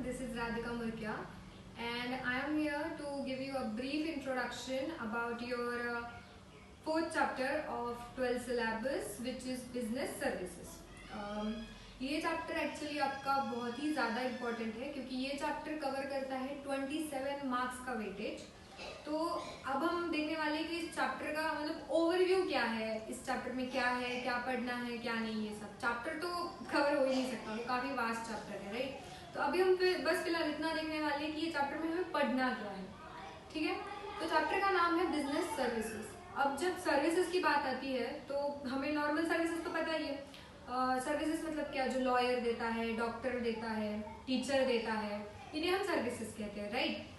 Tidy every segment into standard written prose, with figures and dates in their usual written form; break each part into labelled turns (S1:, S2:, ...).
S1: This is Radhika Murkya, and I am here to give you a brief introduction about your fourth chapter of 12th syllabus, which is business services. ये chapter actually आपका बहुत ही ज़्यादा important है क्योंकि ये chapter cover करता है 27 marks का वेटेज। तो अब हम देखने वाले हैं कि इस चैप्टर का मतलब ओवरव्यू क्या है, इस चैप्टर में क्या है, क्या पढ़ना है, क्या नहीं। ये सब चैप्टर तो कवर हो ही नहीं सकता, वो काफ़ी वास्ट चैप्टर है, राइट। तो अभी हम बस फिलहाल इतना देखने वाले हैं कि ये चैप्टर में हमें पढ़ना क्या है, ठीक है। तो चैप्टर का नाम है बिजनेस सर्विसेज। अब जब सर्विसेज की बात आती है तो हमें नॉर्मल सर्विसेज तो पता ही है। सर्विसेज मतलब क्या, जो लॉयर देता है, डॉक्टर देता है, टीचर देता है, इन्हें हम सर्विसेज कहते हैं, right.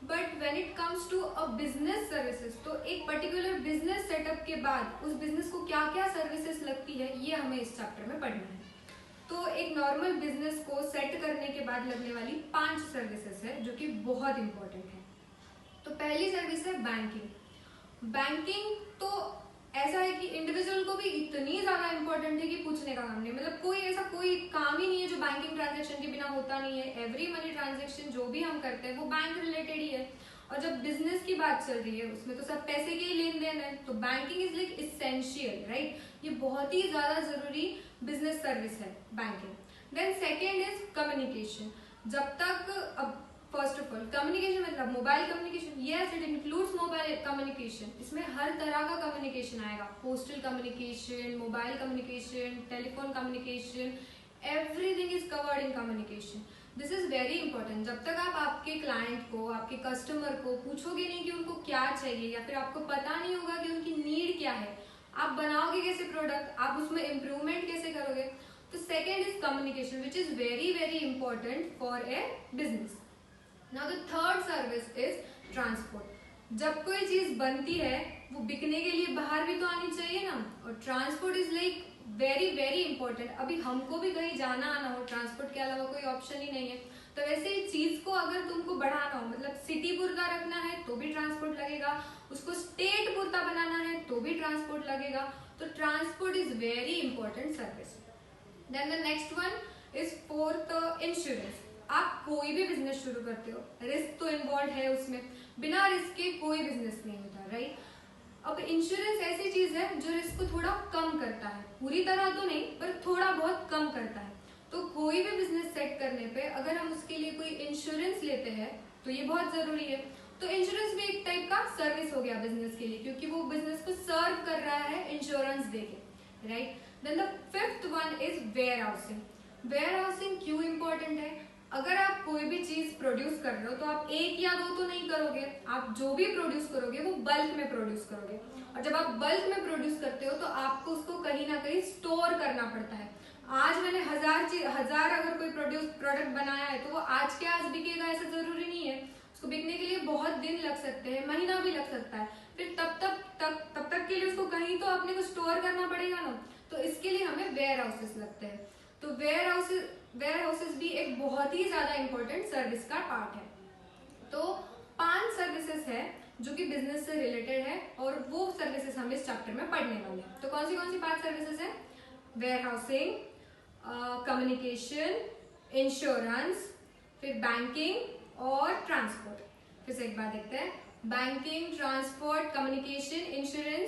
S1: But when it comes to a business services, तो एक पर्टिकुलर बिजनेस सेटअप के बाद उस बिजनेस को क्या क्या सर्विसेज लगती है, ये हमें इस चैप्टर में पढ़ना है। तो एक नॉर्मल बिजनेस को सेट करने के बाद लगने वाली 5 सर्विसेज है जो कि बहुत इंपॉर्टेंट है। तो पहली सर्विस है बैंकिंग। बैंकिंग तो ऐसा है कि इंडिविजुअल को भी इतनी ज्यादा इंपॉर्टेंट है कि पूछने का काम नहीं। मतलब कोई काम ही नहीं है जो बैंकिंग ट्रांजैक्शन के बिना होता नहीं है। एवरी मनी ट्रांजैक्शन जो भी हम करते हैं वो बैंक रिलेटेड ही है। और जब बिजनेस की बात चल रही है उसमें तो सब पैसे के ही लेन देन है। तो banking is like essential, right. ये बहुत ही ज्यादा जरूरी बिजनेस सर्विस है banking. Then second is communication. जब तक अब फर्स्ट ऑफ ऑल कम्युनिकेशन मतलब mobile communication, yes it includes mobile communication. इसमें हर तरह का कम्युनिकेशन आएगा, postal communication, mobile communication, telephone communication, everything is covered in communication. This is very important. जब तक आप आपके क्लाइंट को, आपके कस्टमर को पूछोगे नहीं कि उनको क्या चाहिए, या फिर आपको पता नहीं होगा कि उनकी नीड क्या है, आप बनाओगे कैसे प्रोडक्ट, आप उसमें इम्प्रूवमेंट कैसे करोगे। तो second is communication which is very very important for a business. Now the third service is transport. जब कोई चीज बनती है वो बिकने के लिए बाहर भी तो आनी चाहिए ना, और transport is like very very important. अभी हमको भी कहीं जाना आना हो, ट्रांसपोर्ट के अलावा कोई ऑप्शन ही नहीं है। तो वैसे ही चीज को अगर तुमको बढ़ाना हो, मतलब सिटी पुरता रखना है तो भी ट्रांसपोर्ट लगेगा, उसको स्टेट पुरता बनाना है तो भी ट्रांसपोर्ट लगेगा। तो transport is very important service. Then the next one is fourth insurance. आप कोई भी बिजनेस शुरू करते हो, रिस्क तो इन्वॉल्व है उसमें, बिना रिस्क के कोई बिजनेस नहीं होता, राइट। अब इंश्योरेंस ऐसी चीज है जो रिस्क को थोड़ा कम करता है, पूरी तरह तो नहीं पर थोड़ा बहुत कम करता है। तो कोई भी बिजनेस सेट करने पे अगर हम उसके लिए कोई इंश्योरेंस लेते हैं तो ये बहुत जरूरी है। तो इंश्योरेंस भी एक टाइप का सर्विस हो गया बिजनेस के लिए, क्योंकि वो बिजनेस को सर्व कर रहा है इंश्योरेंस देके, right. Then the fifth one is warehousing. Warehousing क्यों इंपॉर्टेंट है? अगर आप कोई भी चीज प्रोड्यूस कर रहे हो तो आप एक या दो तो नहीं करोगे, आप जो भी प्रोड्यूस करोगे वो बल्क में प्रोड्यूस करोगे। और जब आप बल्क में प्रोड्यूस करते हो तो आपको उसको कहीं ना कहीं स्टोर करना पड़ता है। आज मैंने हजार अगर कोई प्रोडक्ट बनाया है तो वो आज के आज बिकेगा ऐसा जरूरी नहीं है। उसको बिकने के लिए बहुत दिन लग सकते हैं, महीना भी लग सकता है। फिर तब तक के लिए उसको कहीं तो अपने को स्टोर करना पड़ेगा ना। तो इसके लिए हमें वेयर हाउसेस लगते हैं। तो वेयर हाउसेस भी एक बहुत ही ज्यादा इंपॉर्टेंट सर्विस का पार्ट है। तो 5 सर्विसेज है जो कि बिजनेस से रिलेटेड है, और वो सर्विसेज हम इस चैप्टर में पढ़ने वाले हैं। तो कौन सी 5 सर्विसेज है? वेयर हाउसिंग, कम्युनिकेशन, इंश्योरेंस, फिर बैंकिंग और ट्रांसपोर्ट। फिर से एक बार देखते हैं, बैंकिंग, ट्रांसपोर्ट, कम्युनिकेशन, इंश्योरेंस